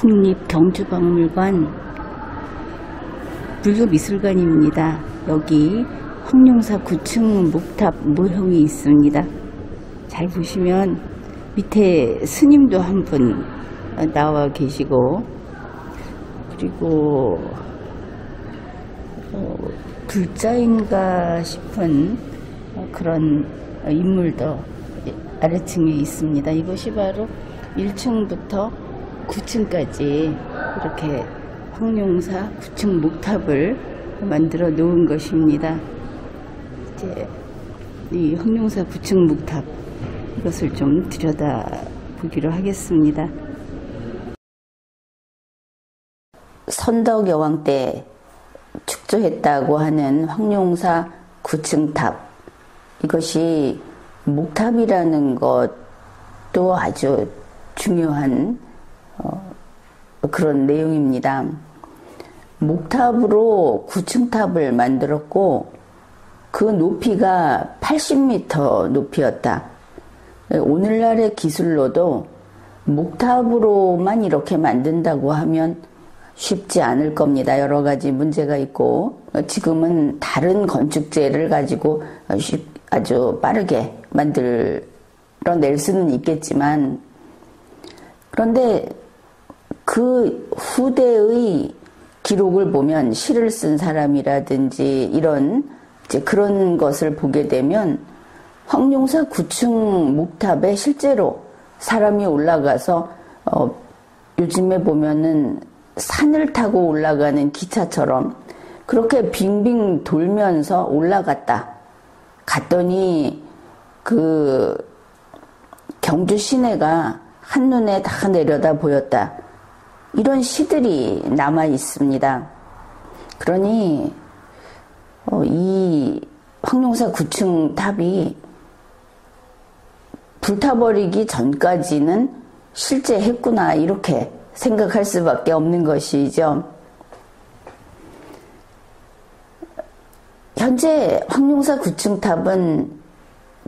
국립경주박물관 물교미술관입니다. 여기 황룡사 9층 목탑 모형이 있습니다. 잘 보시면 밑에 스님도 한 분 나와 계시고, 그리고 불자인가 싶은 그런 인물도 아래층에 있습니다. 이것이 바로 1층부터 9층까지 이렇게 황룡사 9층 목탑을 만들어 놓은 것입니다. 이제 이 황룡사 9층 목탑, 이것을 좀 들여다 보기로 하겠습니다. 선덕여왕 때 축조했다고 하는 황룡사 9층 탑, 이것이 목탑이라는 것도 아주 중요한 그런 내용입니다. 목탑으로 9층 탑을 만들었고, 그 높이가 80m 높이였다. 오늘날의 기술로도 목탑으로만 이렇게 만든다고 하면 쉽지 않을 겁니다. 여러 가지 문제가 있고, 지금은 다른 건축재를 가지고 아주 빠르게 만들어낼 수는 있겠지만, 그런데 그 후대의 기록을 보면, 시를 쓴 사람이라든지 이런 이제 그런 것을 보게 되면 황룡사 9층 목탑에 실제로 사람이 올라가서 요즘에 보면은 산을 타고 올라가는 기차처럼 그렇게 빙빙 돌면서 올라갔다. 갔더니 그 경주 시내가 한눈에 다 내려다 보였다. 이런 시들이 남아 있습니다. 그러니 이 황룡사 9층 탑이 불타버리기 전까지는 실제 했구나, 이렇게 생각할 수밖에 없는 것이죠. 현재 황룡사 9층 탑은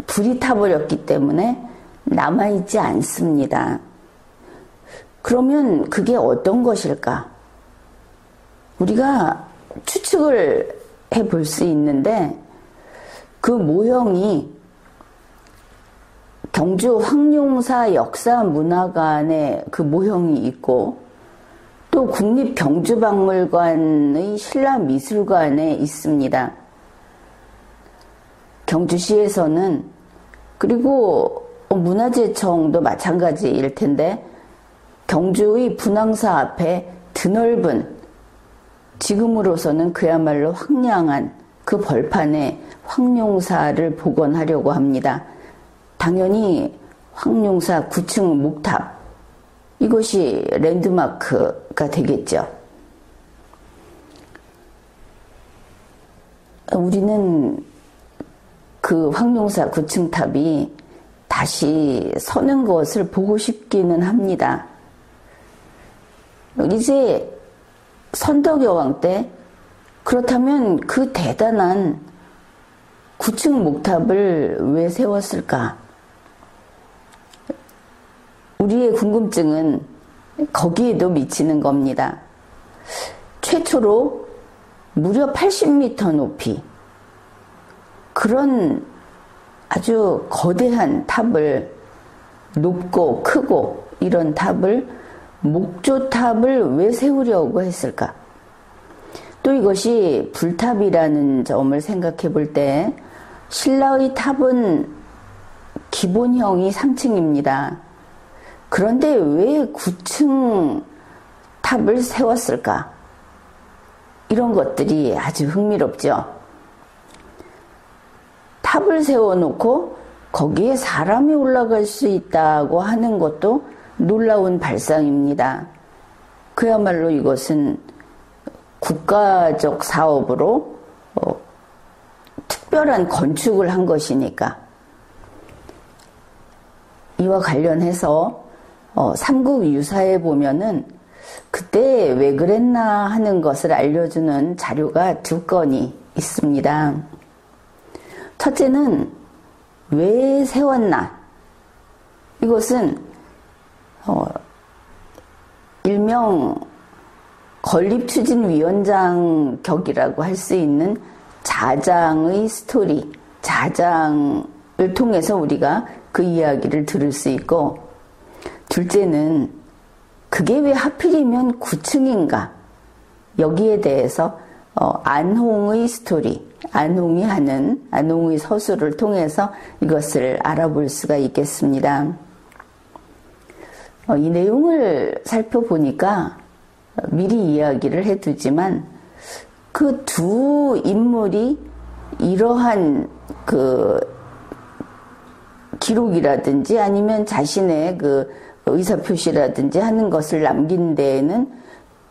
불이 타버렸기 때문에 남아있지 않습니다. 그러면 그게 어떤 것일까? 우리가 추측을 해볼 수 있는데, 그 모형이 경주 황룡사 역사문화관에 그 모형이 있고, 또 국립경주박물관의 신라미술관에 있습니다. 경주시에서는, 그리고 문화재청도 마찬가지일 텐데, 경주의 분황사 앞에 드넓은, 지금으로서는 그야말로 황량한 그 벌판에 황룡사를 복원하려고 합니다. 당연히 황룡사 9층 목탑, 이것이 랜드마크가 되겠죠. 우리는 그 황룡사 9층 탑이 다시 서는 것을 보고 싶기는 합니다. 이제 선덕여왕 때, 그렇다면 그 대단한 9층 목탑을 왜 세웠을까? 우리의 궁금증은 거기에도 미치는 겁니다. 최초로 무려 80m 높이, 그런 아주 거대한 탑을, 높고 크고 이런 탑을, 목조탑을 왜 세우려고 했을까? 또 이것이 불탑이라는 점을 생각해 볼 때, 신라의 탑은 기본형이 3층입니다. 그런데 왜 9층 탑을 세웠을까? 이런 것들이 아주 흥미롭죠. 탑을 세워놓고 거기에 사람이 올라갈 수 있다고 하는 것도 놀라운 발상입니다. 그야말로 이것은 국가적 사업으로 특별한 건축을 한 것이니까. 이와 관련해서 삼국유사에 보면은 그때 왜 그랬나 하는 것을 알려주는 자료가 2건이 있습니다. 첫째는 왜 세웠나? 이것은 일명 건립추진위원장 격이라고 할 수 있는 자장의 스토리, 자장을 통해서 우리가 그 이야기를 들을 수 있고, 둘째는 그게 왜 하필이면 9층인가? 여기에 대해서 안홍의 스토리, 안홍의 서술을 통해서 이것을 알아볼 수가 있겠습니다. 이 내용을 살펴보니까 미리 이야기를 해두지만 그 두 인물이 이러한 그 기록이라든지 아니면 자신의 그 의사표시라든지 하는 것을 남긴 데에는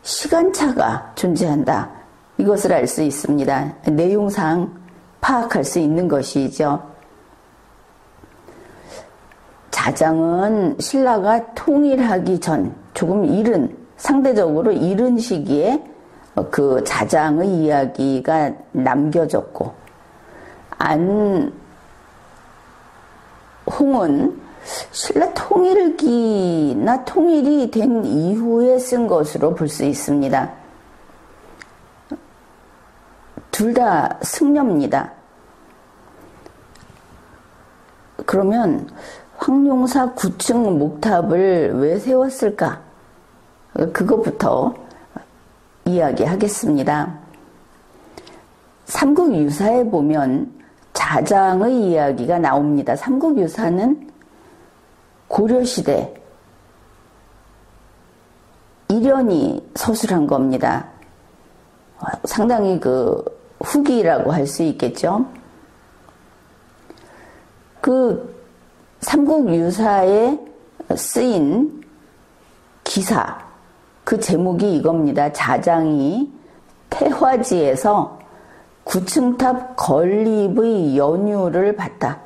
시간차가 존재한다. 이것을 알 수 있습니다. 내용상 파악할 수 있는 것이죠. 자장은 신라가 통일하기 전 조금 상대적으로 이른 시기에 그 자장의 이야기가 남겨졌고, 안홍은 신라 통일기나 통일이 된 이후에 쓴 것으로 볼 수 있습니다. 둘 다 승려입니다. 그러면 황룡사 9층 목탑을 왜 세웠을까? 그것부터 이야기하겠습니다. 삼국유사에 보면 자장의 이야기가 나옵니다. 삼국유사는 고려시대 이련이 서술한 겁니다. 상당히 그 후기라고 할 수 있겠죠. 그 삼국유사에 쓰인 기사, 그 제목이 이겁니다. 자장이 태화지에서 9층탑 건립의 연유를 받다.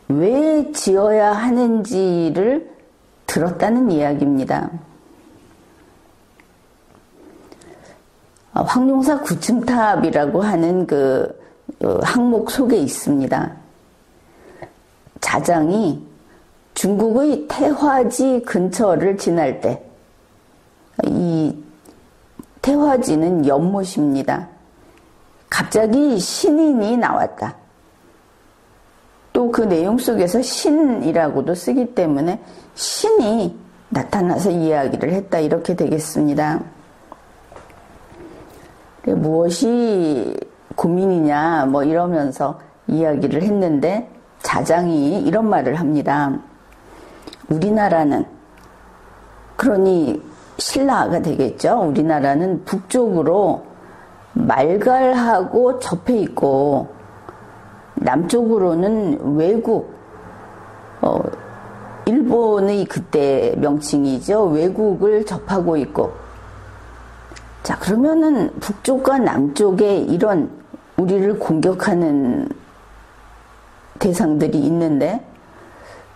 왜 지어야 하는지를 들었다는 이야기입니다. 황룡사 9층탑이라고 하는 그 항목 속에 있습니다. 자장이 중국의 태화지 근처를 지날 때, 이 태화지는 연못입니다. 갑자기 신인이 나왔다. 또 그 내용 속에서 신이라고도 쓰기 때문에 신이 나타나서 이야기를 했다. 이렇게 되겠습니다. 무엇이 고민이냐 뭐 이러면서 이야기를 했는데 자장이 이런 말을 합니다. 우리나라는, 그러니 신라가 되겠죠. 우리나라는 북쪽으로 말갈하고 접해 있고 남쪽으로는 외국, 일본의 그때 명칭이죠. 외국을 접하고 있고, 자, 그러면은 북쪽과 남쪽에 이런 우리를 공격하는 대상들이 있는데,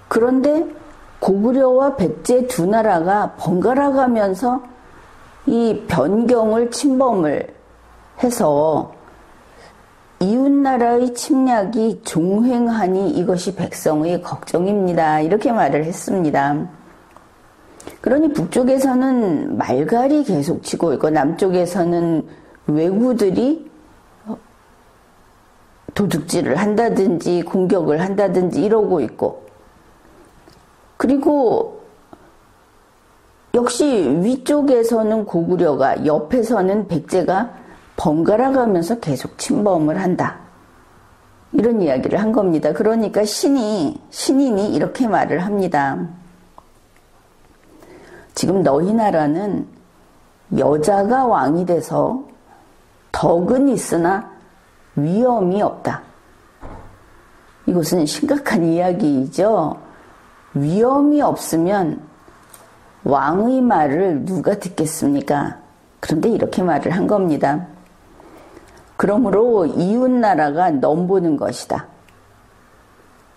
그런데 고구려와 백제 두 나라가 번갈아 가면서 이 변경을 침범을 해서 이웃나라의 침략이 종횡하니 이것이 백성의 걱정입니다. 이렇게 말을 했습니다. 그러니 북쪽에서는 말갈이 계속 치고 있고 남쪽에서는 왜구들이 도둑질을 한다든지 공격을 한다든지 이러고 있고, 그리고 역시 위쪽에서는 고구려가, 옆에서는 백제가 번갈아 가면서 계속 침범을 한다. 이런 이야기를 한 겁니다. 그러니까 신인이 이렇게 말을 합니다. 지금 너희 나라는 여자가 왕이 돼서 덕은 있으나 위엄이 없다. 이것은 심각한 이야기이죠. 위엄이 없으면 왕의 말을 누가 듣겠습니까? 그런데 이렇게 말을 한 겁니다. 그러므로 이웃나라가 넘보는 것이다.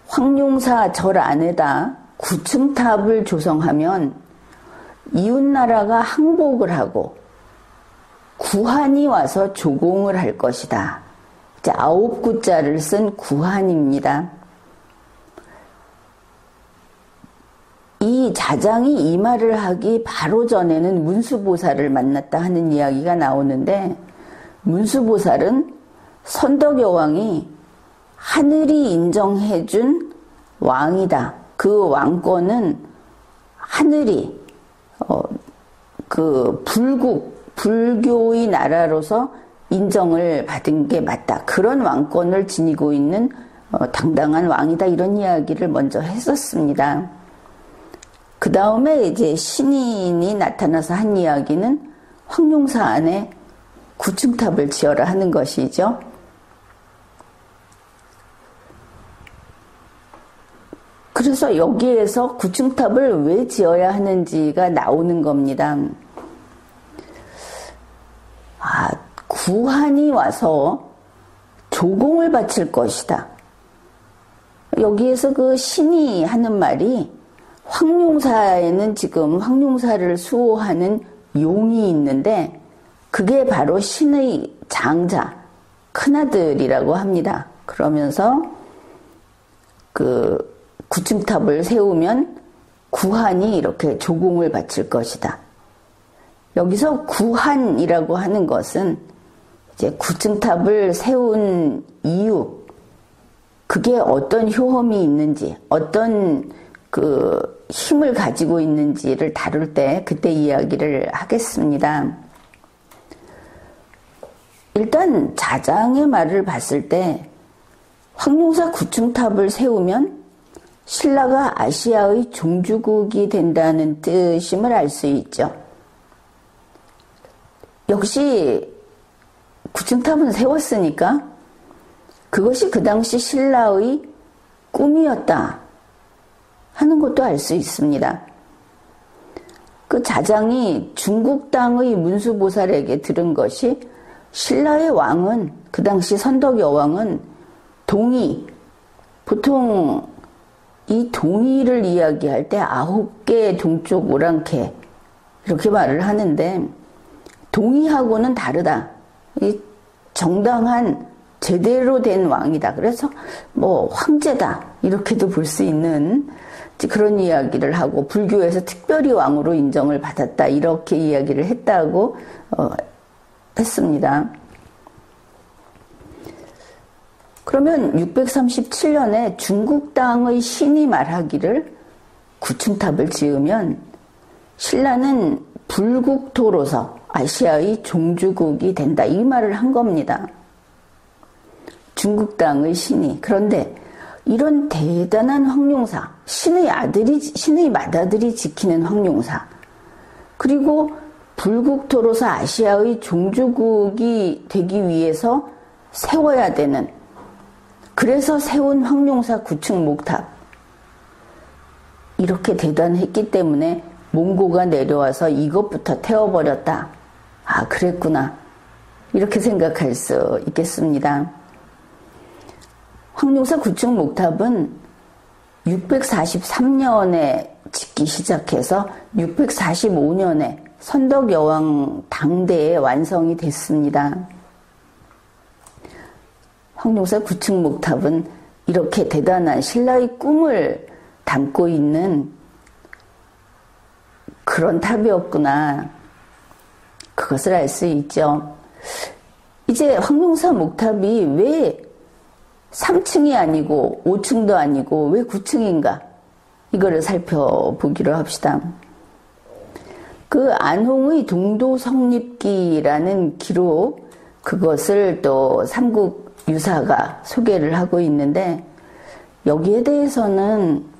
황룡사 절 안에다 9층탑을 조성하면 이웃나라가 항복을 하고 구한이 와서 조공을 할 것이다. 이제 9구자를 쓴 구한입니다. 이 자장이 이 말을 하기 바로 전에는 문수보살을 만났다 하는 이야기가 나오는데, 문수보살은 선덕여왕이 하늘이 인정해준 왕이다. 그 왕권은 하늘이 그 불교의 나라로서 인정을 받은 게 맞다. 그런 왕권을 지니고 있는 당당한 왕이다. 이런 이야기를 먼저 했었습니다. 그 다음에 이제 신인이 나타나서 한 이야기는 황룡사 안에 구층탑을 지어라 하는 것이죠. 그래서 여기에서 구층탑을 왜 지어야 하는지가 나오는 겁니다. 구한이 와서 조공을 바칠 것이다. 여기에서 그 신이 하는 말이, 황룡사에는 지금 황룡사를 수호하는 용이 있는데 그게 바로 신의 장자, 큰아들이라고 합니다. 그러면서 그 구층탑을 세우면 구한이 이렇게 조공을 바칠 것이다. 여기서 구한이라고 하는 것은 이제 구층탑을 세운 이유, 그게 어떤 효험이 있는지, 어떤 그 힘을 가지고 있는지를 다룰 때 그때 이야기를 하겠습니다. 일단 자장의 말을 봤을 때 황룡사 구층탑을 세우면 신라가 아시아의 종주국이 된다는 뜻임을 알 수 있죠. 역시 구층탑은 세웠으니까 그것이 그 당시 신라의 꿈이었다 하는 것도 알 수 있습니다. 그 자장이 중국 땅의 문수보살에게 들은 것이, 신라의 왕은, 그 당시 선덕여왕은 동의, 보통 이 동의를 이야기할 때 9개의 동쪽 오랑캐 이렇게 말을 하는데, 동의하고는 다르다. 이 정당한 제대로 된 왕이다. 그래서 뭐 황제다 이렇게도 볼 수 있는 그런 이야기를 하고, 불교에서 특별히 왕으로 인정을 받았다 이렇게 이야기를 했다고 했습니다. 그러면 637년에 중국 땅의 신이 말하기를 구층탑을 지으면 신라는 불국토로서 아시아의 종주국이 된다, 이 말을 한 겁니다. 중국 땅의 신이. 그런데 이런 대단한 황룡사, 신의 맏아들이 지키는 황룡사, 그리고 불국토로서 아시아의 종주국이 되기 위해서 세워야 되는, 그래서 세운 황룡사 구층 목탑, 이렇게 대단했기 때문에 몽고가 내려와서 이것부터 태워버렸다. 아, 그랬구나. 이렇게 생각할 수 있겠습니다. 황룡사 구층 목탑은 643년에 짓기 시작해서 645년에 선덕여왕 당대에 완성이 됐습니다. 황룡사 구층 목탑은 이렇게 대단한 신라의 꿈을 담고 있는 그런 탑이었구나. 그것을 알 수 있죠. 이제 황룡사 목탑이 왜 3층이 아니고 5층도 아니고 왜 9층인가? 이거를 살펴보기로 합시다. 그 안홍의 동도성립기라는 기록, 그것을 또 삼국유사가 소개를 하고 있는데, 여기에 대해서는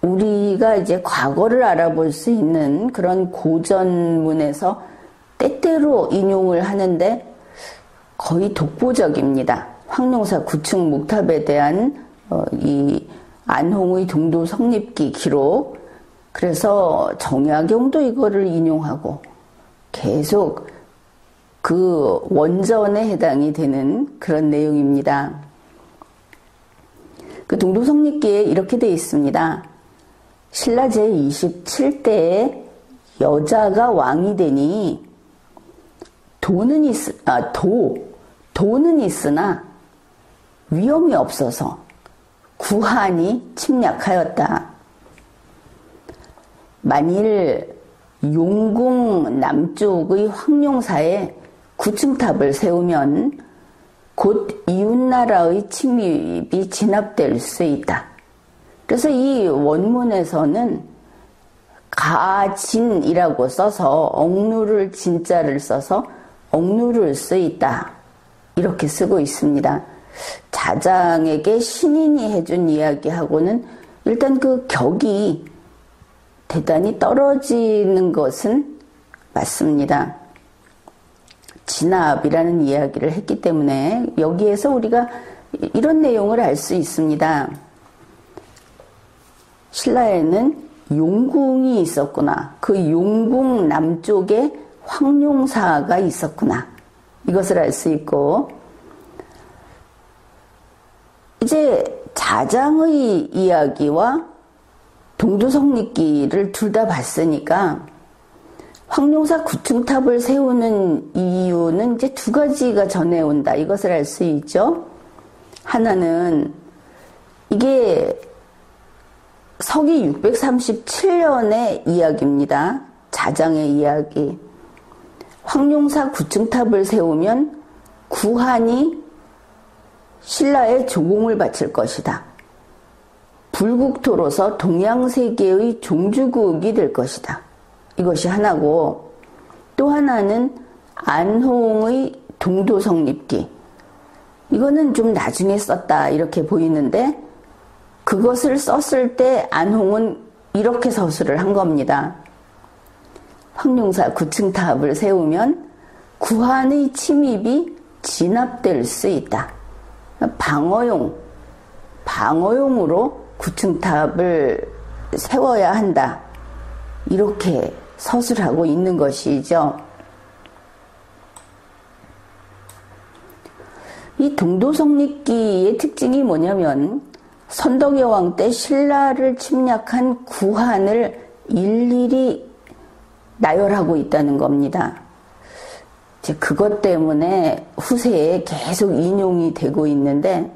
우리가 이제 과거를 알아볼 수 있는 그런 고전문에서 때때로 인용을 하는데 거의 독보적입니다. 황룡사 구층 목탑에 대한 이 안홍의 동도 성립기 기록. 그래서 정약용도 이거를 인용하고 계속 그 원전에 해당이 되는 그런 내용입니다. 그 동도 성립기에 이렇게 되어 있습니다. 신라 제27대에 여자가 왕이 되니 도는 있으나 위험이 없어서 구한이 침략하였다. 만일 용궁 남쪽의 황룡사에 구층탑을 세우면 곧 이웃나라의 침입이 진압될 수 있다. 그래서 이 원문에서는 가진이라고 써서 억누를 진자를 써서 억누를 수 있다. 이렇게 쓰고 있습니다. 자장에게 신인이 해준 이야기하고는 일단 그 격이 대단히 떨어지는 것은 맞습니다. 진압이라는 이야기를 했기 때문에 여기에서 우리가 이런 내용을 알 수 있습니다. 신라에는 용궁이 있었구나. 그 용궁 남쪽에 황룡사가 있었구나. 이것을 알 수 있고, 이제 자장의 이야기와 동두성리기를 둘 다 봤으니까 황룡사 구층탑을 세우는 이유는 이제 두 가지가 전해온다. 이것을 알 수 있죠. 하나는 이게 서기 637년의 이야기입니다. 자장의 이야기. 황룡사 구층탑을 세우면 구한이 신라에 조공을 바칠 것이다. 불국토로서 동양세계의 종주국이 될 것이다. 이것이 하나고, 또 하나는 안홍의 동도성립기. 이거는 좀 나중에 썼다 이렇게 보이는데, 그것을 썼을 때 안홍은 이렇게 서술을 한 겁니다. 황룡사 구층탑을 세우면 구한의 침입이 진압될 수 있다. 방어용으로 구층탑을 세워야 한다. 이렇게 서술하고 있는 것이죠. 이 동도성립기의 특징이 뭐냐면 선덕여왕 때 신라를 침략한 구한을 일일이 나열하고 있다는 겁니다. 이제 그것 때문에 후세에 계속 인용이 되고 있는데,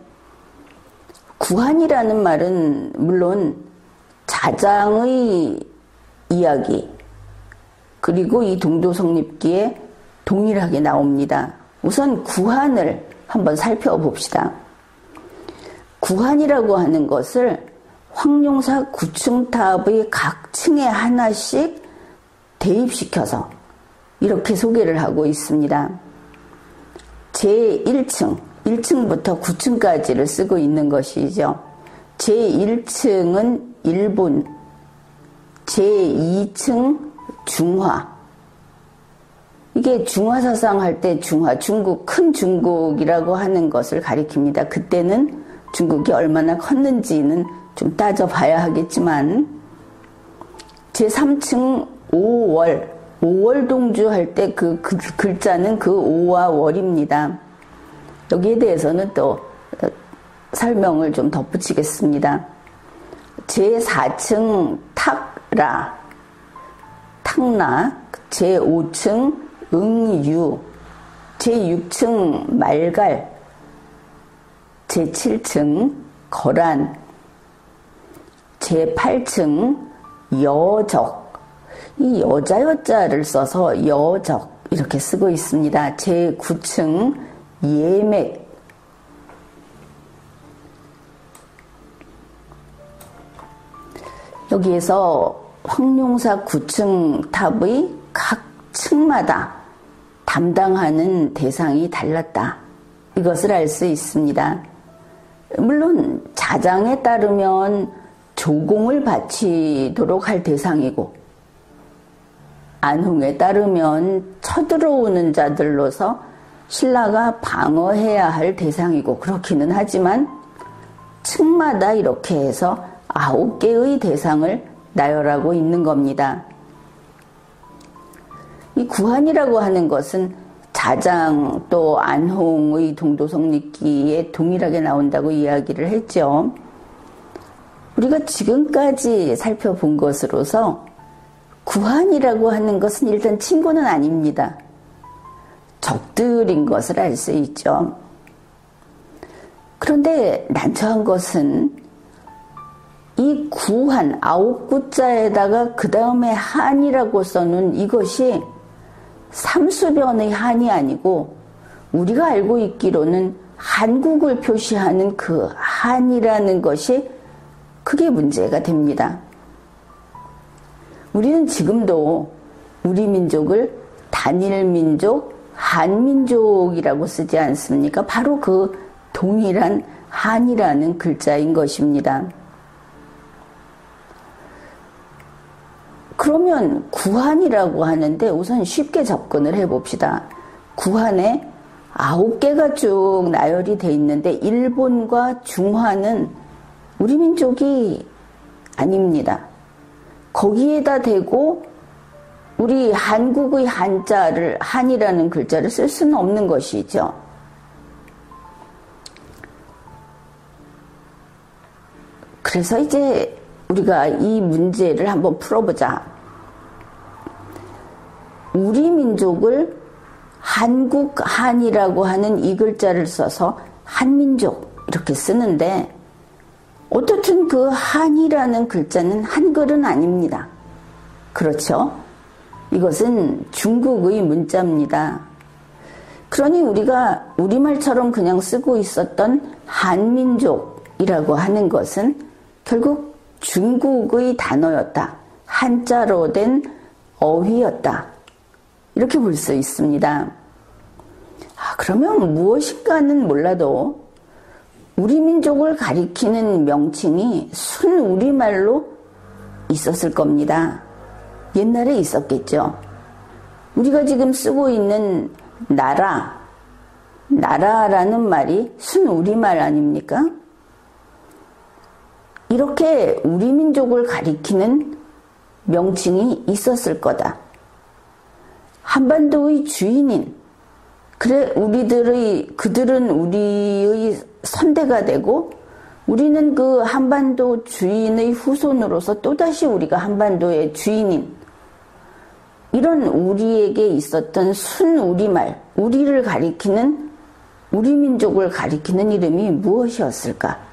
구한이라는 말은 물론 자장의 이야기, 그리고 이 동도성립기에 동일하게 나옵니다. 우선 구한을 한번 살펴봅시다. 구한이라고 하는 것을 황룡사 구층탑의 각 층에 하나씩 대입시켜서 이렇게 소개를 하고 있습니다. 제1층, 1층부터 9층까지를 쓰고 있는 것이죠. 제1층은 일본, 제2층 중화. 이게 중화사상 할 때 중화, 중국, 큰 중국이라고 하는 것을 가리킵니다. 그때는 중국이 얼마나 컸는지는 좀 따져봐야 하겠지만, 제3층 5월, 5월 동주 할 때 그 글자는 그 5와 월입니다. 여기에 대해서는 또 설명을 좀 덧붙이겠습니다. 제4층 탁라, 탁나, 제5층 응유, 제6층 말갈, 제7층 거란, 제8층 여적, 이 여자여자를 써서 여적 이렇게 쓰고 있습니다. 제9층 예맥, 여기에서 황룡사 9층 탑의 각 층마다 담당하는 대상이 달랐다. 이것을 알 수 있습니다. 물론 자장에 따르면 조공을 바치도록 할 대상이고, 안홍에 따르면 쳐들어오는 자들로서 신라가 방어해야 할 대상이고, 그렇기는 하지만 층마다 이렇게 해서 9개의 대상을 나열하고 있는 겁니다. 이 구한이라고 하는 것은 자장 또 안홍의 동도성립기에 동일하게 나온다고 이야기를 했죠. 우리가 지금까지 살펴본 것으로서 구한이라고 하는 것은 일단 친구는 아닙니다. 적들인 것을 알 수 있죠. 그런데 난처한 것은 이 구한 9구자에다가 그 다음에 한이라고 써놓은 이것이 삼수변의 한이 아니고 우리가 알고 있기로는 한국을 표시하는 그 한이라는 것이 크게 문제가 됩니다. 우리는 지금도 우리 민족을 단일민족, 한민족이라고 쓰지 않습니까? 바로 그 동일한 한이라는 글자인 것입니다. 그러면 구한이라고 하는데 우선 쉽게 접근을 해봅시다. 구한에 9개가 쭉 나열이 돼 있는데 일본과 중화는 우리 민족이 아닙니다. 거기에다 대고 우리 한국의 한자를, 한이라는 글자를 쓸 수는 없는 것이죠. 그래서 이제 우리가 이 문제를 한번 풀어보자. 우리 민족을 한국, 한이라고 하는 이 글자를 써서 한민족 이렇게 쓰는데 어떻든 그 한이라는 글자는 한글은 아닙니다. 그렇죠? 이것은 중국의 문자입니다. 그러니 우리가 우리말처럼 그냥 쓰고 있었던 한민족이라고 하는 것은 결국 중국의 단어였다. 한자로 된 어휘였다. 이렇게 볼 수 있습니다. 그러면 무엇인가는 몰라도 우리 민족을 가리키는 명칭이 순우리말로 있었을 겁니다. 옛날에 있었겠죠. 우리가 지금 쓰고 있는 나라라는 말이 순우리말 아닙니까? 이렇게 우리 민족을 가리키는 명칭이 있었을 거다. 한반도의 주인인, 그래 그들은 우리의 선대가 되고 우리는 그 한반도 주인의 후손으로서 또다시 우리가 한반도의 주인인, 이런 우리에게 있었던 순우리말, 우리를 가리키는, 우리 민족을 가리키는 이름이 무엇이었을까?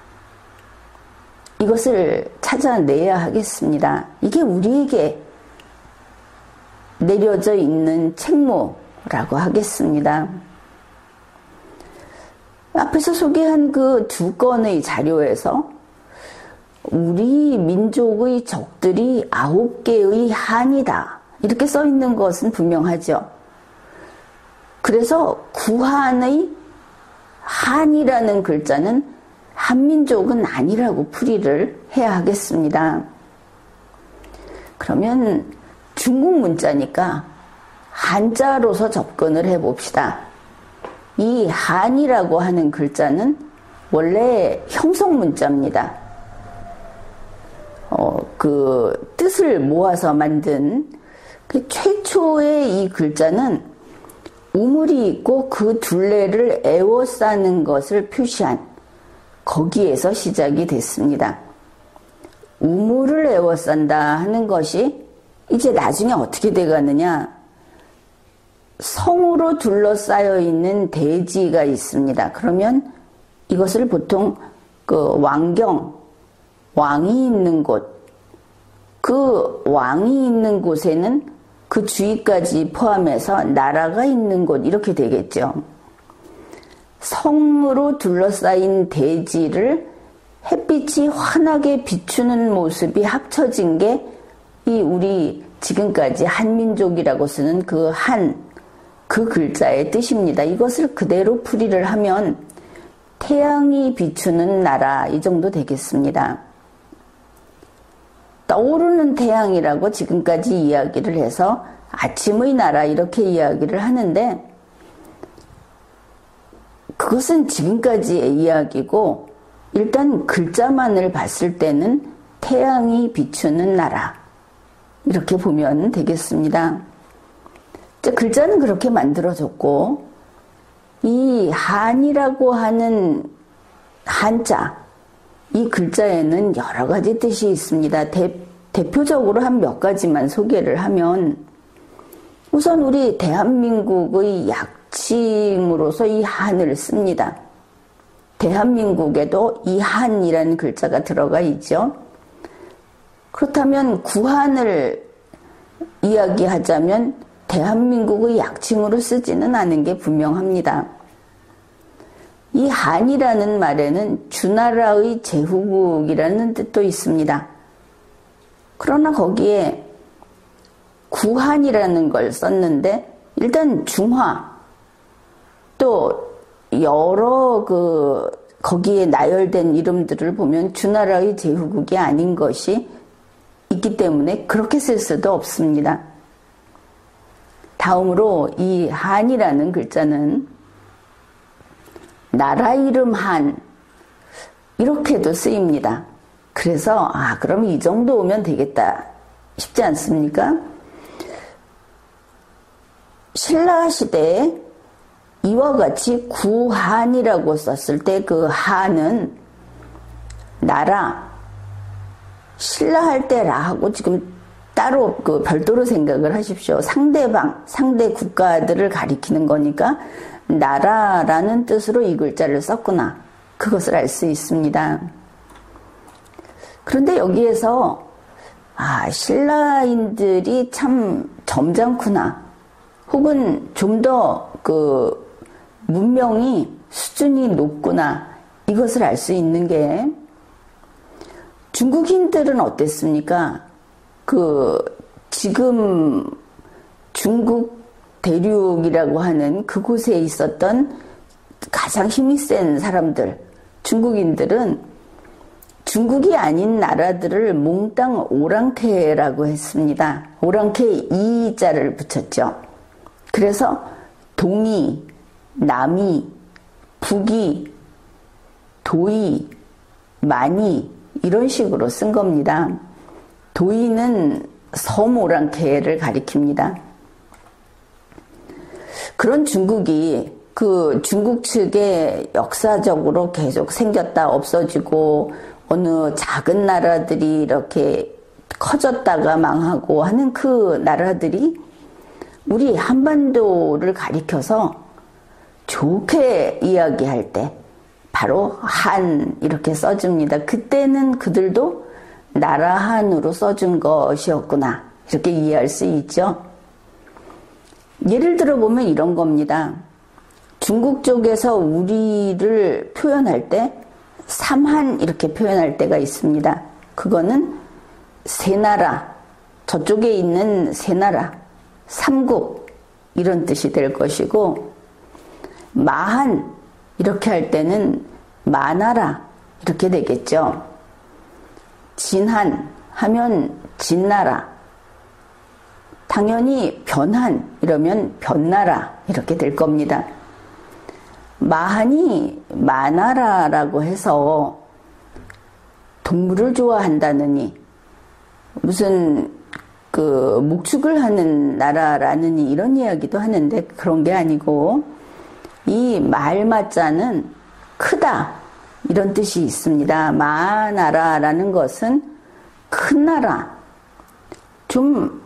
이것을 찾아내야 하겠습니다. 이게 우리에게 내려져 있는 책무라고 하겠습니다. 앞에서 소개한 그 2건의 자료에서 우리 민족의 적들이 9개의 한이다 이렇게 써 있는 것은 분명하죠. 그래서 구한의 한이라는 글자는 한민족은 아니라고 풀이를 해야 하겠습니다. 그러면 중국 문자니까 한자로서 접근을 해봅시다. 이 한이라고 하는 글자는 원래 형성 문자입니다. 그 뜻을 모아서 만든 그 최초의 이 글자는 우물이 있고 그 둘레를 에워싸는 것을 표시한 거기에서 시작이 됐습니다. 우물을 에워싼다 하는 것이 이제 나중에 어떻게 돼가느냐, 성으로 둘러싸여 있는 대지가 있습니다. 그러면 이것을 보통 그 왕경, 왕이 있는 곳, 그 왕이 있는 곳에는 그 주위까지 포함해서 나라가 있는 곳 이렇게 되겠죠. 성으로 둘러싸인 대지를 햇빛이 환하게 비추는 모습이 합쳐진 게 이 우리 지금까지 한민족이라고 쓰는 그 그 글자의 뜻입니다. 이것을 그대로 풀이를 하면 태양이 비추는 나라 이 정도 되겠습니다. 떠오르는 태양이라고 지금까지 이야기를 해서 아침의 나라 이렇게 이야기를 하는데 그것은 지금까지의 이야기고 일단 글자만을 봤을 때는 태양이 비추는 나라 이렇게 보면 되겠습니다. 글자는 그렇게 만들어졌고 이 한이라고 하는 한자 이 글자에는 여러 가지 뜻이 있습니다. 대표적으로 한 몇 가지만 소개를 하면 우선 우리 대한민국의 약칭으로서 이 한을 씁니다. 대한민국에도 이 한이라는 글자가 들어가 있죠. 그렇다면 구한을 이야기하자면 대한민국의 약칭으로 쓰지는 않은 게 분명합니다. 이 한이라는 말에는 주나라의 제후국이라는 뜻도 있습니다. 그러나 거기에 구한이라는 걸 썼는데 일단 중화 또 여러 거기에 나열된 이름들을 보면 주나라의 제후국이 아닌 것이 있기 때문에 그렇게 쓸 수도 없습니다. 다음으로 이 한이라는 글자는 나라 이름 한 이렇게도 쓰입니다. 그래서 그럼 이 정도 오면 되겠다 싶지 않습니까? 신라 시대에 이와 같이 구한이라고 썼을 때 그 한은 나라, 신라 할 때 라하고 지금 따로 별도로 생각을 하십시오. 상대방, 상대 국가들을 가리키는 거니까 나라라는 뜻으로 이 글자를 썼구나. 그것을 알 수 있습니다. 그런데 여기에서 신라인들이 참 점잖구나. 혹은 좀 더 문명이 수준이 높구나. 이것을 알 수 있는 게 중국인들은 어땠습니까? 지금 중국 대륙이라고 하는 그곳에 있었던 가장 힘이 센 사람들, 중국인들은 중국이 아닌 나라들을 몽땅 오랑캐라고 했습니다. 오랑캐에 이자를 붙였죠. 그래서 동이, 남이, 북이, 도이, 만이 이런 식으로 쓴 겁니다. 도이는 섬 오랑캐를 가리킵니다. 그런 중국이 중국 측에 역사적으로 계속 생겼다 없어지고 어느 작은 나라들이 이렇게 커졌다가 망하고 하는 그 나라들이 우리 한반도를 가리켜서 좋게 이야기할 때 바로 한 이렇게 써줍니다. 그때는 그들도 나라 한으로 써준 것이었구나 이렇게 이해할 수 있죠. 예를 들어 보면 이런 겁니다. 중국 쪽에서 우리를 표현할 때 삼한 이렇게 표현할 때가 있습니다. 그거는 세 나라, 저쪽에 있는 세 나라, 삼국 이런 뜻이 될 것이고 마한 이렇게 할 때는 마나라 이렇게 되겠죠. 진한 하면 진나라, 당연히 변한 이러면 변나라 이렇게 될 겁니다. 마한이 마나라라고 해서 동물을 좋아한다느니 무슨 목축을 하는 나라라느니 이런 이야기도 하는데 그런 게 아니고 이 말마자는 크다 이런 뜻이 있습니다. 마나라라는 것은 큰 나라, 좀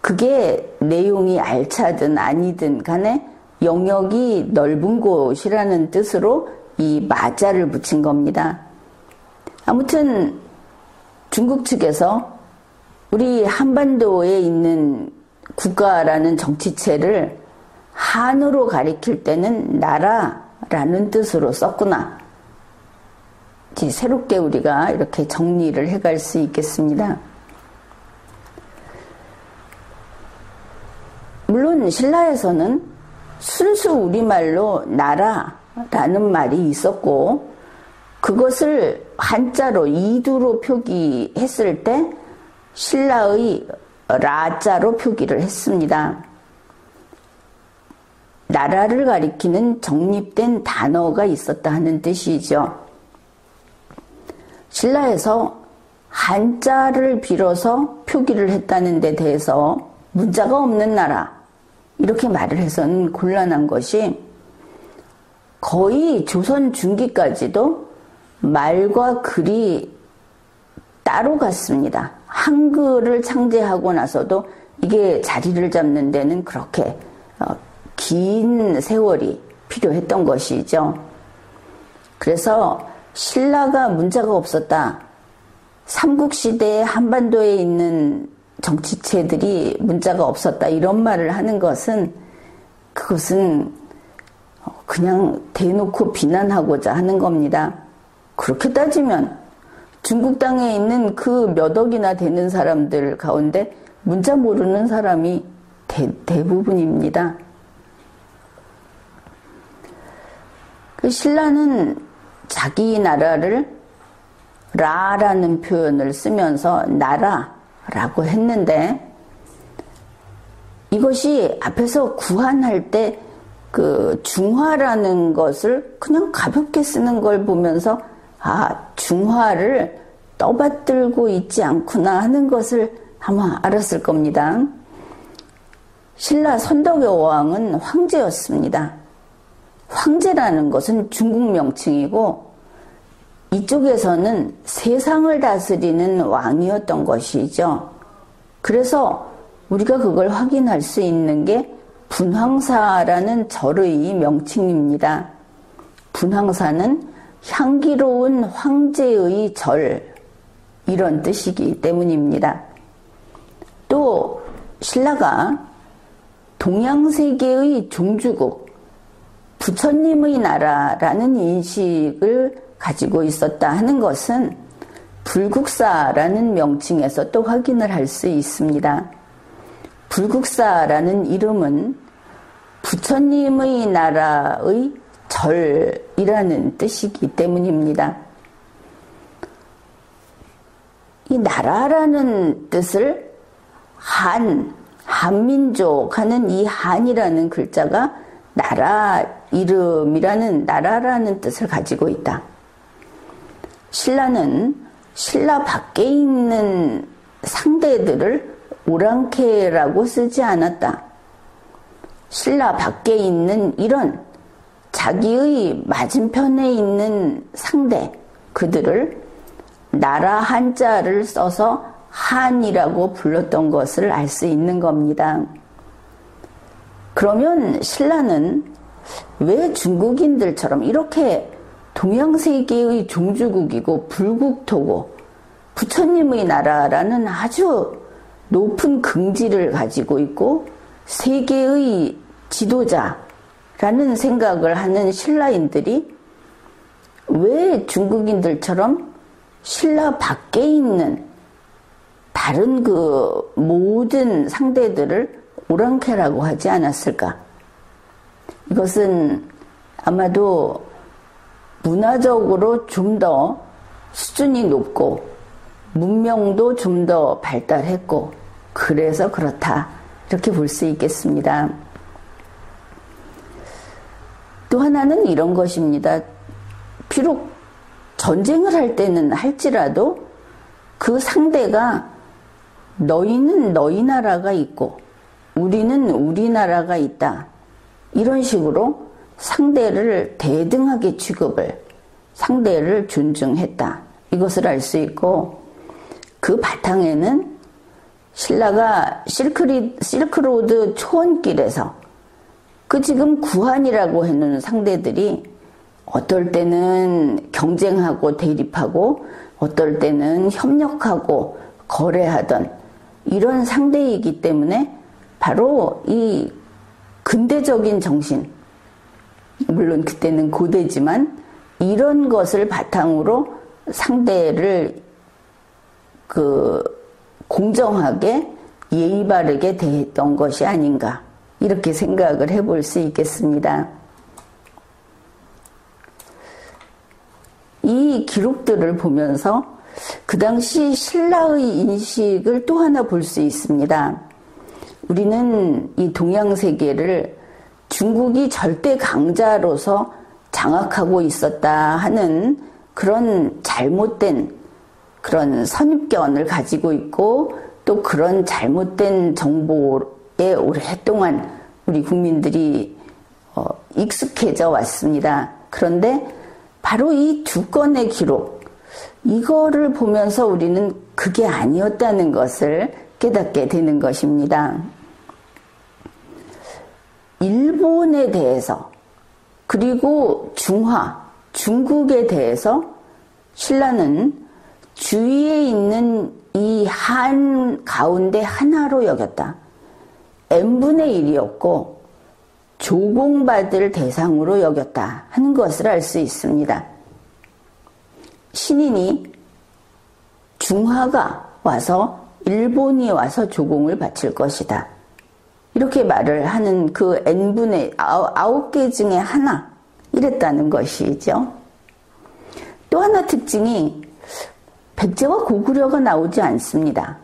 그게 내용이 알차든 아니든 간에 영역이 넓은 곳이라는 뜻으로 이 마자를 붙인 겁니다. 아무튼 중국 측에서 우리 한반도에 있는 국가라는 정치체를 한으로 가리킬 때는 나라라는 뜻으로 썼구나. 이제 새롭게 우리가 이렇게 정리를 해갈 수 있겠습니다. 물론 신라에서는 순수 우리말로 나라라는 말이 있었고 그것을 한자로 이두로 표기했을 때 신라의 라자로 표기를 했습니다. 나라를 가리키는 정립된 단어가 있었다 하는 뜻이죠. 신라에서 한자를 빌어서 표기를 했다는 데 대해서 문자가 없는 나라 이렇게 말을 해서는 곤란한 것이 거의 조선 중기까지도 말과 글이 따로 갔습니다. 한글을 창제하고 나서도 이게 자리를 잡는 데는 그렇게 긴 세월이 필요했던 것이죠. 그래서 신라가 문자가 없었다. 삼국시대에 한반도에 있는 정치체들이 문자가 없었다 이런 말을 하는 것은 그것은 그냥 대놓고 비난하고자 하는 겁니다. 그렇게 따지면 중국 땅에 있는 그 몇 억이나 되는 사람들 가운데 문자 모르는 사람이 대부분입니다. 그 신라는 자기 나라를 라라는 표현을 쓰면서 나라라고 했는데 이것이 앞에서 구한할 때 그 중화라는 것을 그냥 가볍게 쓰는 걸 보면서 중화를 떠받들고 있지 않구나 하는 것을 아마 알았을 겁니다. 신라 선덕여왕은 황제였습니다. 황제라는 것은 중국 명칭이고 이쪽에서는 세상을 다스리는 왕이었던 것이죠. 그래서 우리가 그걸 확인할 수 있는 게 분황사라는 절의 명칭입니다. 분황사는 향기로운 황제의 절 이런 뜻이기 때문입니다. 또 신라가 동양세계의 종주국 부처님의 나라라는 인식을 가지고 있었다 하는 것은 불국사라는 명칭에서 또 확인을 할 수 있습니다. 불국사라는 이름은 부처님의 나라의 절이라는 뜻이기 때문입니다. 이 나라라는 뜻을 한민족 하는 이 한이라는 글자가 나라 이름이라는 나라라는 뜻을 가지고 있다. 신라는 신라 밖에 있는 상대들을 오랑캐라고 쓰지 않았다. 신라 밖에 있는 이런 자기의 맞은편에 있는 상대 그들을 나라 한자를 써서 한이라고 불렀던 것을 알 수 있는 겁니다. 그러면 신라는 왜 중국인들처럼 이렇게 동양세계의 종주국이고 불국토고 부처님의 나라라는 아주 높은 긍지를 가지고 있고 세계의 지도자라는 생각을 하는 신라인들이 왜 중국인들처럼 신라 밖에 있는 다른 그 모든 상대들을 오랑캐라고 하지 않았을까? 이것은 아마도 문화적으로 좀 더 수준이 높고 문명도 좀 더 발달했고 그래서 그렇다 이렇게 볼 수 있겠습니다. 또 하나는 이런 것입니다. 비록 전쟁을 할 때는 할지라도 그 상대가 너희는 너희 나라가 있고 우리는 우리 나라가 있다. 이런 식으로 상대를 대등하게 취급을 상대를 존중했다. 이것을 알 수 있고 그 바탕에는 신라가 실크로드 초원길에서 그 지금 구한이라고 해놓은 상대들이 어떨 때는 경쟁하고 대립하고 어떨 때는 협력하고 거래하던 이런 상대이기 때문에 바로 이 근대적인 정신, 물론 그때는 고대지만 이런 것을 바탕으로 상대를 공정하게 예의 바르게 대했던 것이 아닌가 이렇게 생각을 해볼 수 있겠습니다. 이 기록들을 보면서 그 당시 신라의 인식을 또 하나 볼 수 있습니다. 우리는 이 동양세계를 중국이 절대 강자로서 장악하고 있었다 하는 그런 잘못된 그런 선입견을 가지고 있고 또 그런 잘못된 정보에 오랫동안 우리 국민들이 익숙해져 왔습니다. 그런데 바로 이 두 건의 기록, 이거를 보면서 우리는 그게 아니었다는 것을 깨닫게 되는 것입니다. 일본에 대해서 그리고 중국에 대해서 신라는 주위에 있는 이 한 가운데 하나로 여겼다. n분의 1이었고 조공받을 대상으로 여겼다 하는 것을 알 수 있습니다. 신인이 중화가 와서 일본이 와서 조공을 바칠 것이다. 이렇게 말을 하는 그 n분의 9개 중에 하나 이랬다는 것이죠. 또 하나 특징이 백제와 고구려가 나오지 않습니다.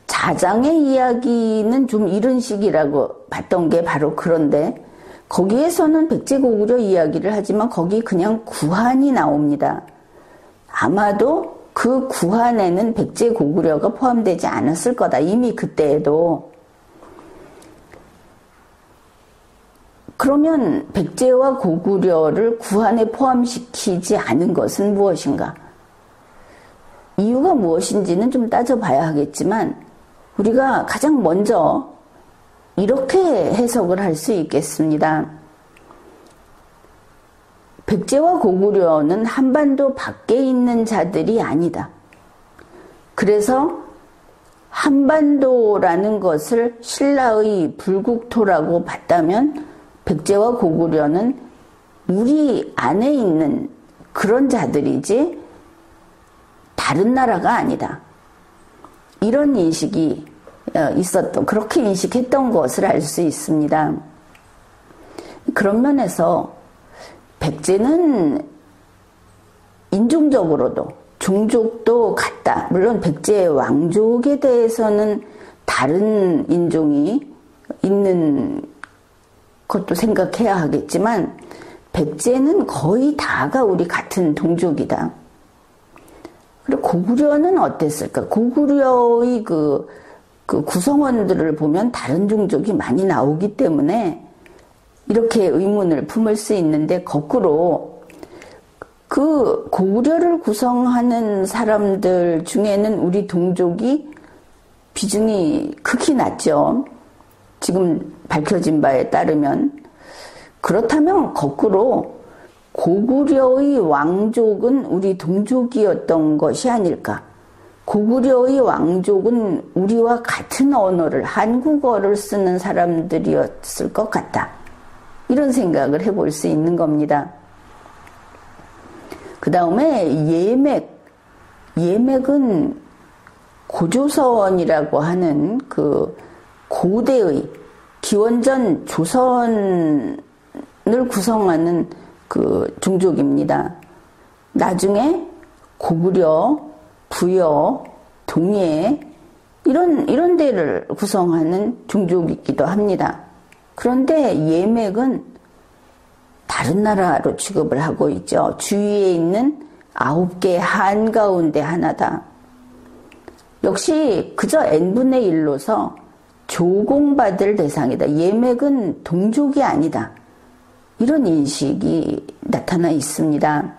자장의 이야기는 좀 이른 시기라고 봤던 게 바로 그런데 거기에서는 백제 고구려 이야기를 하지만 거기 그냥 구한이 나옵니다. 아마도 그 구한에는 백제 고구려가 포함되지 않았을 거다. 이미 그때에도. 그러면 백제와 고구려를 구한에 포함시키지 않은 것은 무엇인가? 이유가 무엇인지는 좀 따져봐야 하겠지만 우리가 가장 먼저 이렇게 해석을 할 수 있겠습니다. 백제와 고구려는 한반도 밖에 있는 자들이 아니다. 그래서 한반도라는 것을 신라의 불국토라고 봤다면 백제와 고구려는 우리 안에 있는 그런 자들이지 다른 나라가 아니다. 이런 인식이 그렇게 인식했던 것을 알 수 있습니다. 그런 면에서 백제는 인종적으로도 종족도 같다. 물론 백제 왕족에 대해서는 다른 인종이 있는 것도 생각해야 하겠지만 백제는 거의 다가 우리 같은 동족이다. 그리고 고구려는 어땠을까? 고구려의 그 구성원들을 보면 다른 종족이 많이 나오기 때문에 이렇게 의문을 품을 수 있는데 거꾸로 그 고구려를 구성하는 사람들 중에는 우리 동족이 비중이 극히 낮죠. 지금 밝혀진 바에 따르면. 그렇다면 거꾸로 고구려의 왕족은 우리 동족이었던 것이 아닐까. 고구려의 왕족은 우리와 같은 언어를, 한국어를 쓰는 사람들이었을 것 같다. 이런 생각을 해볼 수 있는 겁니다. 그 다음에 예맥은 고조선이라고 하는 그 고대의 기원전 조선을 구성하는 그 종족입니다. 나중에 고구려, 부여, 동해 이런 데를 구성하는 종족이기도 합니다. 그런데 예맥은 다른 나라로 취급을 하고 있죠. 주위에 있는 9개 한 가운데 하나다. 역시 그저 n분의 1로서 조공받을 대상이다. 예맥은 동족이 아니다. 이런 인식이 나타나 있습니다.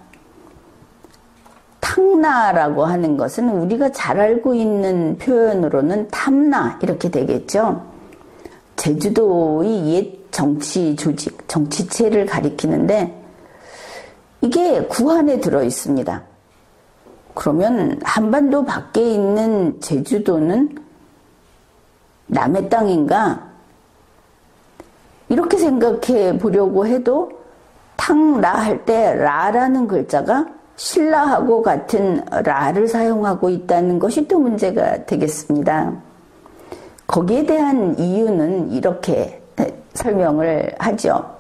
탕나라고 하는 것은 우리가 잘 알고 있는 표현으로는 탐나 이렇게 되겠죠. 제주도의 옛 정치 조직, 정치체를 가리키는데 이게 구한에 들어 있습니다. 그러면 한반도 밖에 있는 제주도는 남의 땅인가? 이렇게 생각해 보려고 해도 탕라 할 때 라라는 글자가 신라하고 같은 라를 사용하고 있다는 것이 또 문제가 되겠습니다. 거기에 대한 이유는 이렇게 설명을 하죠.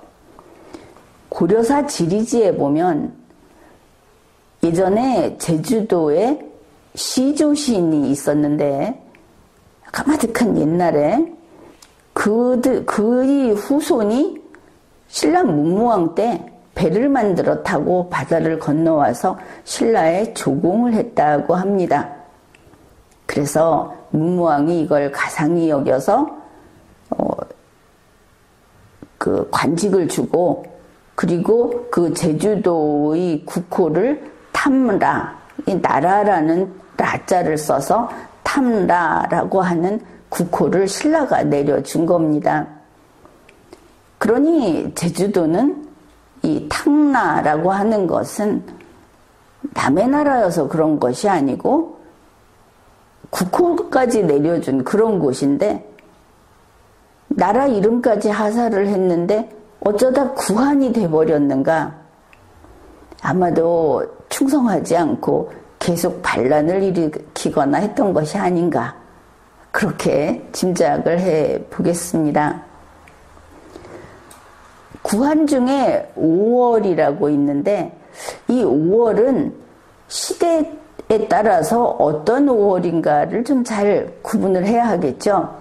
고려사 지리지에 보면 예전에 제주도에 시조신이 있었는데 까마득한 옛날에 그의 후손이 신라 문무왕 때 배를 만들어 타고 바다를 건너와서 신라에 조공을 했다고 합니다. 그래서 문무왕이 이걸 가상히 여겨서 그 관직을 주고 그리고 그 제주도의 국호를 탐라, 이 나라라는 라자를 써서 탐라라고 하는 국호를 신라가 내려준 겁니다. 그러니 제주도는 이 탕라라고 하는 것은 남의 나라여서 그런 것이 아니고 국호까지 내려준 그런 곳인데 나라 이름까지 하사를 했는데 어쩌다 구한이 돼버렸는가? 아마도 충성하지 않고 계속 반란을 일으키거나 했던 것이 아닌가? 그렇게 짐작을 해 보겠습니다. 구한 중에 5월이라고 있는데 이 5월은 시대에 따라서 어떤 5월인가를 좀 잘 구분을 해야 하겠죠.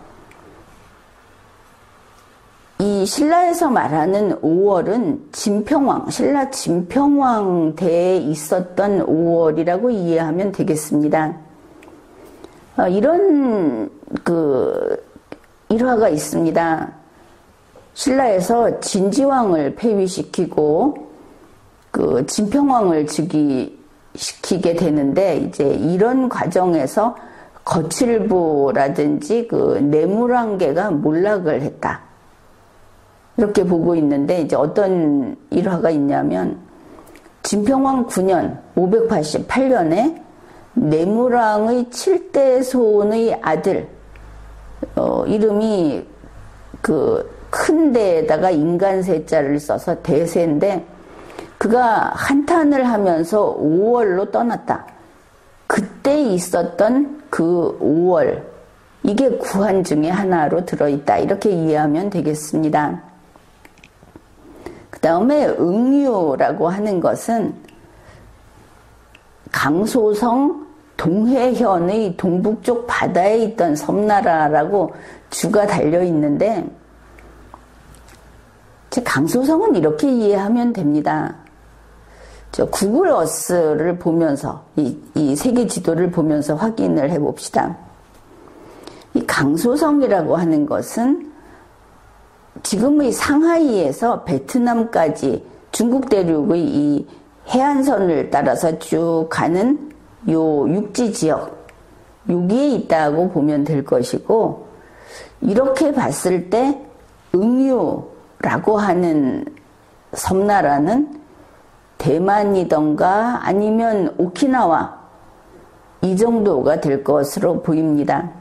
이 신라에서 말하는 5월은 진평왕, 신라 진평왕 때에 있었던 5월이라고 이해하면 되겠습니다. 이런 일화가 있습니다. 신라에서 진지왕을 폐위시키고 진평왕을 즉위시키게 되는데 이제 이런 과정에서 거칠부라든지 내물왕계가 몰락을 했다. 이렇게 보고 있는데 이제 어떤 일화가 있냐면 진평왕 9년 588년에 내물왕의 7대 손의 아들 이름이 큰 데에다가 인간세자를 써서 대세인데 그가 한탄을 하면서 5월로 떠났다. 그때 있었던 그 5월 이게 구한 중에 하나로 들어있다. 이렇게 이해하면 되겠습니다. 그 다음에 응유라고 하는 것은 강소성 동해현의 동북쪽 바다에 있던 섬나라라고 주가 달려 있는데 강소성은 이렇게 이해하면 됩니다. 구글 어스를 보면서 이 세계 지도를 보면서 확인을 해봅시다. 이 강소성이라고 하는 것은 지금의 상하이에서 베트남까지 중국 대륙의 이 해안선을 따라서 쭉 가는 요 육지 지역 여기에 있다고 보면 될 것이고 이렇게 봤을 때 응유라고 하는 섬나라는 대만이던가 아니면 오키나와 이 정도가 될 것으로 보입니다.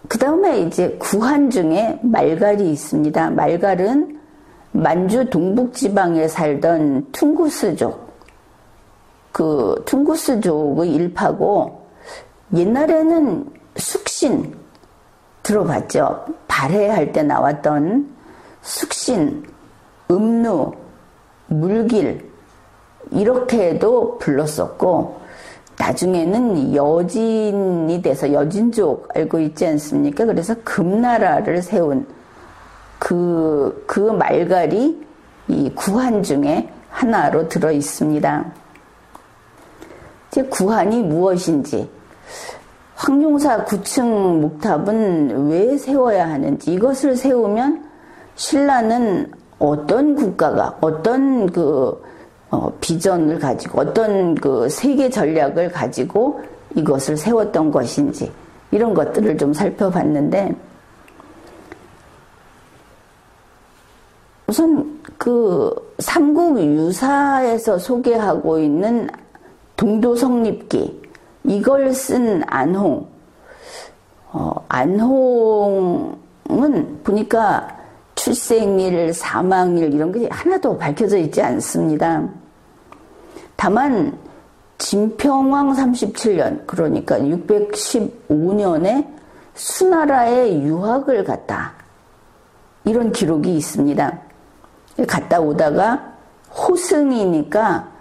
그 다음에 이제 구한 중에 말갈이 있습니다. 말갈은 만주 동북지방에 살던 퉁구스족, 퉁구스족의 일파고 옛날에는 숙신 들어봤죠? 발해할 때 나왔던 숙신, 음누, 물길 이렇게도 불렀었고 나중에는 여진이 돼서 여진족 알고 있지 않습니까? 그래서 금나라를 세운 그 말갈이 이 구한 중에 하나로 들어 있습니다. 이제 구한이 무엇인지, 황룡사 9층 목탑은 왜 세워야 하는지, 이것을 세우면 신라는 어떤 국가가, 어떤 비전을 가지고, 어떤 세계 전략을 가지고 이것을 세웠던 것인지, 이런 것들을 좀 살펴봤는데, 우선 삼국 유사에서 소개하고 있는 동도성립기, 이걸 쓴 안홍, 안홍은 보니까 출생일, 사망일 이런 게 하나도 밝혀져 있지 않습니다. 다만 진평왕 37년, 그러니까 615년에 수나라에 유학을 갔다. 이런 기록이 있습니다. 갔다 오다가 호승이니까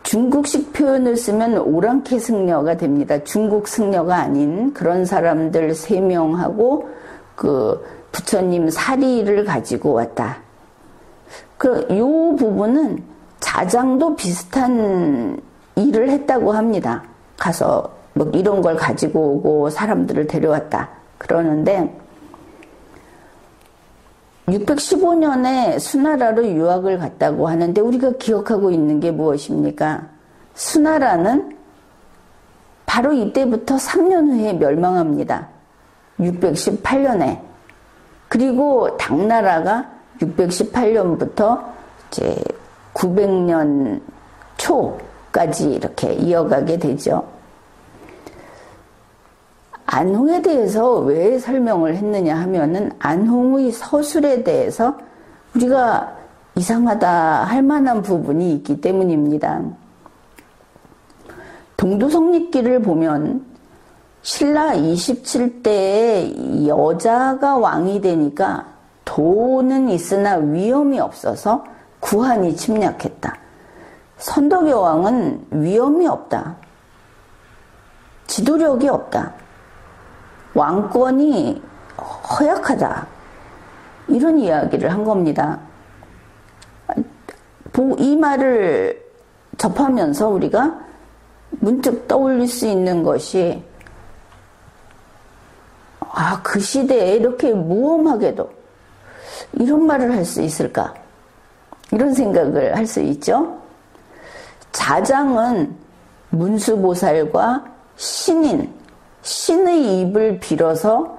중국식 표현을 쓰면 오랑캐 승려가 됩니다. 중국 승려가 아닌 그런 사람들 3명하고 부처님 사리를 가지고 왔다. 요 부분은 자장도 비슷한 일을 했다고 합니다. 가서 뭐 이런 걸 가지고 오고 사람들을 데려왔다. 그러는데 615년에 수나라로 유학을 갔다고 하는데 우리가 기억하고 있는 게 무엇입니까? 수나라는 바로 이때부터 3년 후에 멸망합니다. 618년에. 그리고 당나라가 618년부터 이제 900년 초까지 이렇게 이어가게 되죠. 안홍에 대해서 왜 설명을 했느냐 하면은 안홍의 서술에 대해서 우리가 이상하다 할 만한 부분이 있기 때문입니다. 동두성립기를 보면 신라 27대에 여자가 왕이 되니까 도는 있으나 위엄이 없어서 구한이 침략했다. 선덕여왕은 위엄이 없다. 지도력이 없다. 왕권이 허약하다. 이런 이야기를 한 겁니다. 이 말을 접하면서 우리가 문득 떠올릴 수 있는 것이 그 시대에 이렇게 무엄하게도 이런 말을 할 수 있을까? 이런 생각을 할 수 있죠. 자장은 문수보살과 신의 입을 빌어서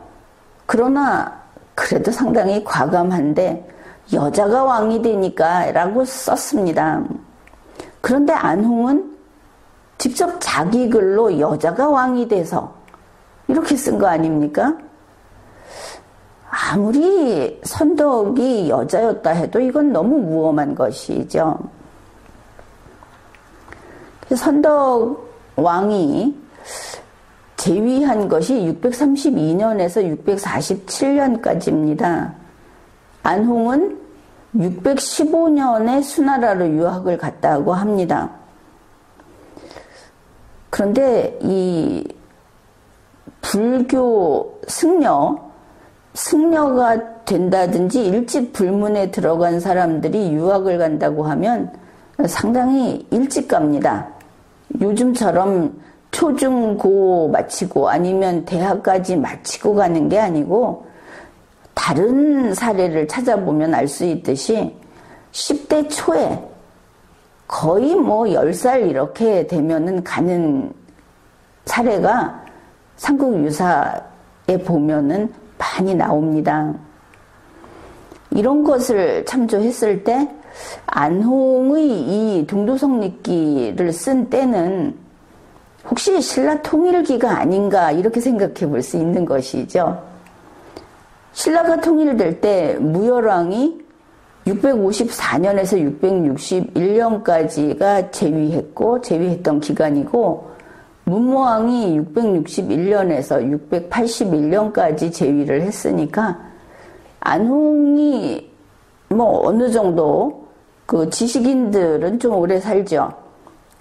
그러나 그래도 상당히 과감한데 여자가 왕이 되니까 라고 썼습니다. 그런데 안홍은 직접 자기 글로 여자가 왕이 돼서 이렇게 쓴 거 아닙니까? 아무리 선덕이 여자였다 해도 이건 너무 무엄한 것이죠. 선덕 왕이 재위한 것이 632년에서 647년까지입니다. 안홍은 615년에 수나라로 유학을 갔다고 합니다. 그런데 이 불교 승려가 된다든지 일찍 불문에 들어간 사람들이 유학을 간다고 하면 상당히 일찍 갑니다. 요즘처럼 초중고 마치고 아니면 대학까지 마치고 가는 게 아니고 다른 사례를 찾아보면 알 수 있듯이 10대 초에 거의 10살 이렇게 되면은 가는 사례가 삼국유사에 보면은 많이 나옵니다. 이런 것을 참조했을 때 안홍의 이 동두성립기를 쓴 때는 혹시 신라 통일기가 아닌가 이렇게 생각해 볼 수 있는 것이죠. 신라가 통일될 때 무열왕이 654년에서 661년까지가 재위했던 기간이고 문무왕이 661년에서 681년까지 재위를 했으니까 안홍이 어느 정도 그 지식인들은 좀 오래 살죠.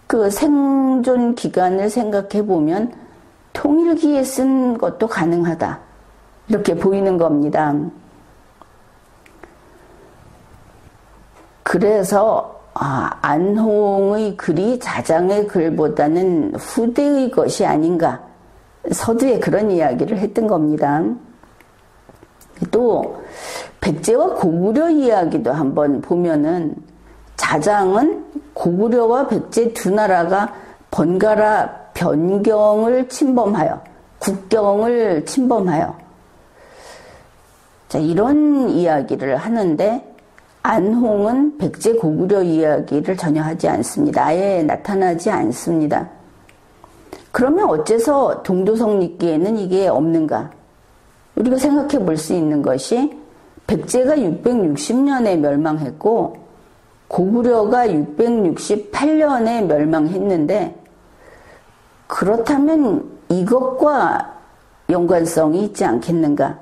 그 생존 기간을 생각해 보면 통일기에 쓴 것도 가능하다. 이렇게 보이는 겁니다. 그래서 안홍의 글이 자장의 글보다는 후대의 것이 아닌가. 서두에 그런 이야기를 했던 겁니다. 또 백제와 고구려 이야기도 한번 보면은 자장은 고구려와 백제 두 나라가 번갈아 변경을 침범하여 국경을 침범하여 이런 이야기를 하는데 안홍은 백제 고구려 이야기를 전혀 하지 않습니다. 아예 나타나지 않습니다. 그러면 어째서 동두성립기에는 이게 없는가? 우리가 생각해 볼 수 있는 것이 백제가 660년에 멸망했고 고구려가 668년에 멸망했는데 그렇다면 이것과 연관성이 있지 않겠는가?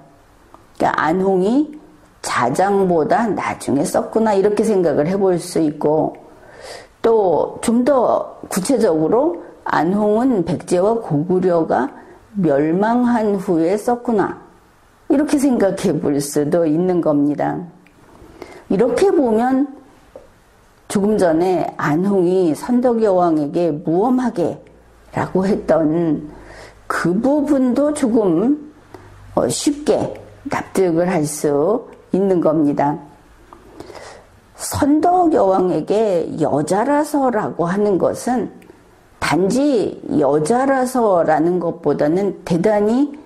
그러니까 안홍이 자장보다 나중에 썼구나 이렇게 생각을 해볼 수 있고 또 좀 더 구체적으로 안홍은 백제와 고구려가 멸망한 후에 썼구나 이렇게 생각해 볼 수도 있는 겁니다. 이렇게 보면 조금 전에 안홍이 선덕여왕에게 무엄하게 라고 했던 그 부분도 조금 쉽게 납득을 할 수 있는 겁니다. 선덕여왕에게 여자라서라고 하는 것은 단지 여자라서라는 것보다는 대단히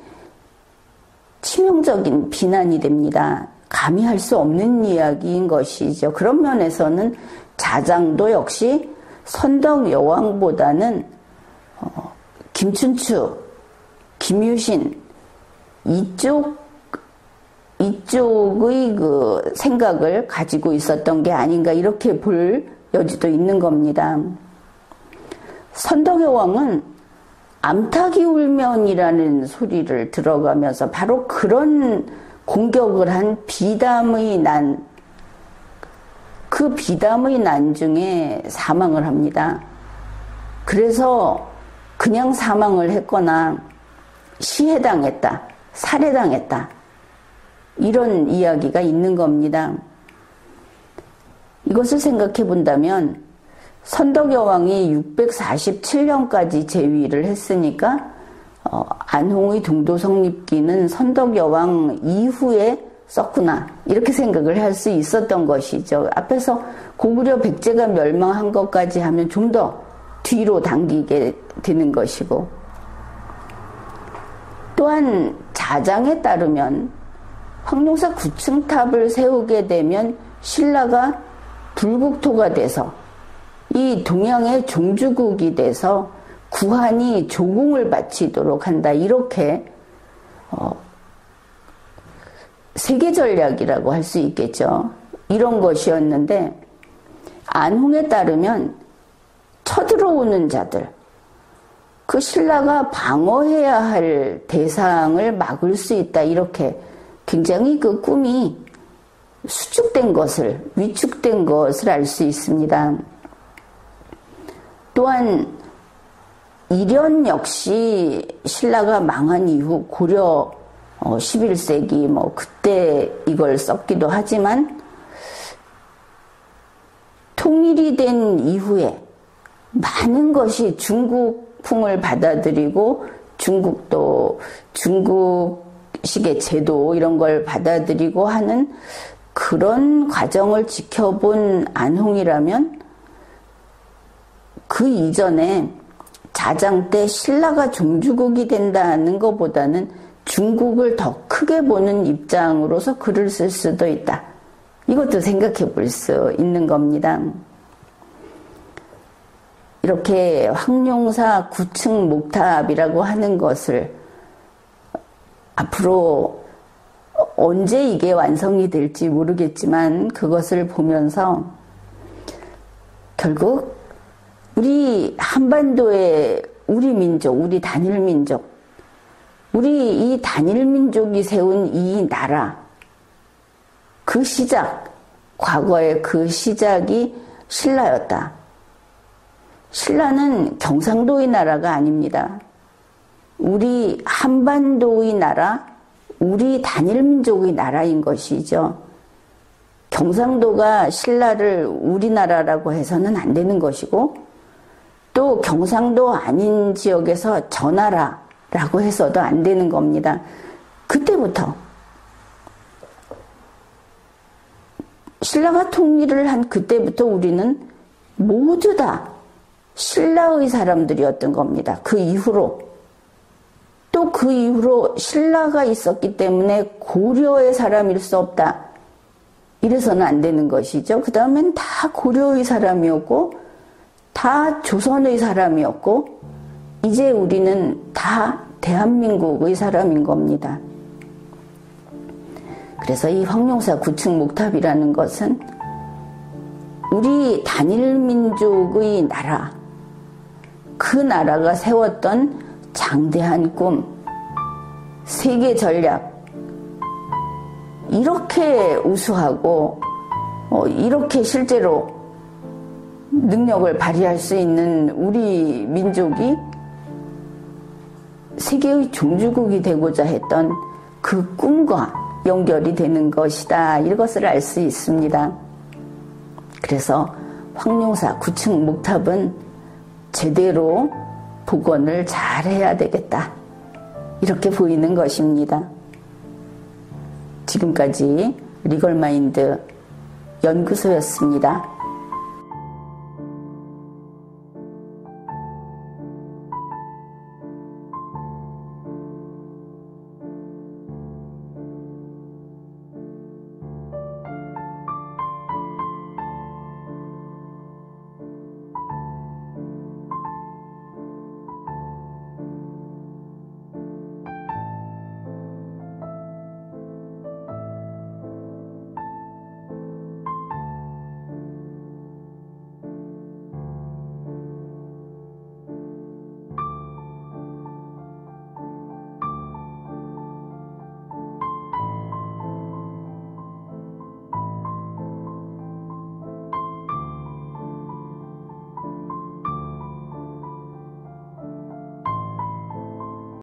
치명적인 비난이 됩니다. 감히 할 수 없는 이야기인 것이죠. 그런 면에서는 자장도 역시 선덕 여왕보다는 김춘추, 김유신 이쪽의 그 생각을 가지고 있었던 게 아닌가 이렇게 볼 여지도 있는 겁니다. 선덕 여왕은 암탉이 울면이라는 소리를 들어가면서 바로 그런 공격을 한 비담의 난, 그 비담의 난 중에 사망을 합니다. 그래서 그냥 사망을 했거나 시해당했다, 살해당했다 이런 이야기가 있는 겁니다. 이것을 생각해 본다면 선덕여왕이 647년까지 재위를 했으니까 안홍의 동도성립기는 선덕여왕 이후에 썼구나 이렇게 생각을 할 수 있었던 것이죠. 앞에서 고구려 백제가 멸망한 것까지 하면 좀 더 뒤로 당기게 되는 것이고, 또한 자장에 따르면 황룡사 9층탑을 세우게 되면 신라가 불국토가 돼서 이 동양의 종주국이 돼서 구한이 조공을 바치도록 한다 이렇게 세계 전략이라고 할 수 있겠죠. 이런 것이었는데 안홍에 따르면 쳐들어오는 자들, 그 신라가 방어해야 할 대상을 막을 수 있다 이렇게 굉장히 그 꿈이 수축된 것을, 위축된 것을 알 수 있습니다. 또한 일연 역시 신라가 망한 이후 고려 11세기 뭐 그때 이걸 썼기도 하지만 통일이 된 이후에 많은 것이 중국풍을 받아들이고 중국도 중국식의 제도 이런 걸 받아들이고 하는 그런 과정을 지켜본 안홍이라면 그 이전에 자장 때 신라가 종주국이 된다는 것보다는 중국을 더 크게 보는 입장으로서 글을 쓸 수도 있다. 이것도 생각해 볼 수 있는 겁니다. 이렇게 황룡사 9층 목탑이라고 하는 것을 앞으로 언제 이게 완성이 될지 모르겠지만 그것을 보면서 결국 우리 한반도의 우리 민족, 우리 단일 민족, 우리 이 단일 민족이 세운 이 나라, 그 시작, 과거의 그 시작이 신라였다. 신라는 경상도의 나라가 아닙니다. 우리 한반도의 나라, 우리 단일 민족의 나라인 것이죠. 경상도가 신라를 우리나라라고 해서는 안 되는 것이고, 또 경상도 아닌 지역에서 전나라라고 해서도 안 되는 겁니다. 그때부터 신라가 통일을 한 그때부터 우리는 모두 다 신라의 사람들이었던 겁니다. 그 이후로 또 그 이후로 신라가 있었기 때문에 고려의 사람일 수 없다. 이래서는 안 되는 것이죠. 그 다음엔 다 고려의 사람이었고 다 조선의 사람이었고 이제 우리는 다 대한민국의 사람인 겁니다. 그래서 이 황룡사 9층 목탑이라는 것은 우리 단일민족의 나라, 그 나라가 세웠던 장대한 꿈, 세계 전략, 이렇게 우수하고 이렇게 실제로 능력을 발휘할 수 있는 우리 민족이 세계의 종주국이 되고자 했던 그 꿈과 연결이 되는 것이다. 이것을 알 수 있습니다. 그래서 황룡사 9층 목탑은 제대로 복원을 잘 해야 되겠다. 이렇게 보이는 것입니다. 지금까지 리걸마인드 연구소였습니다.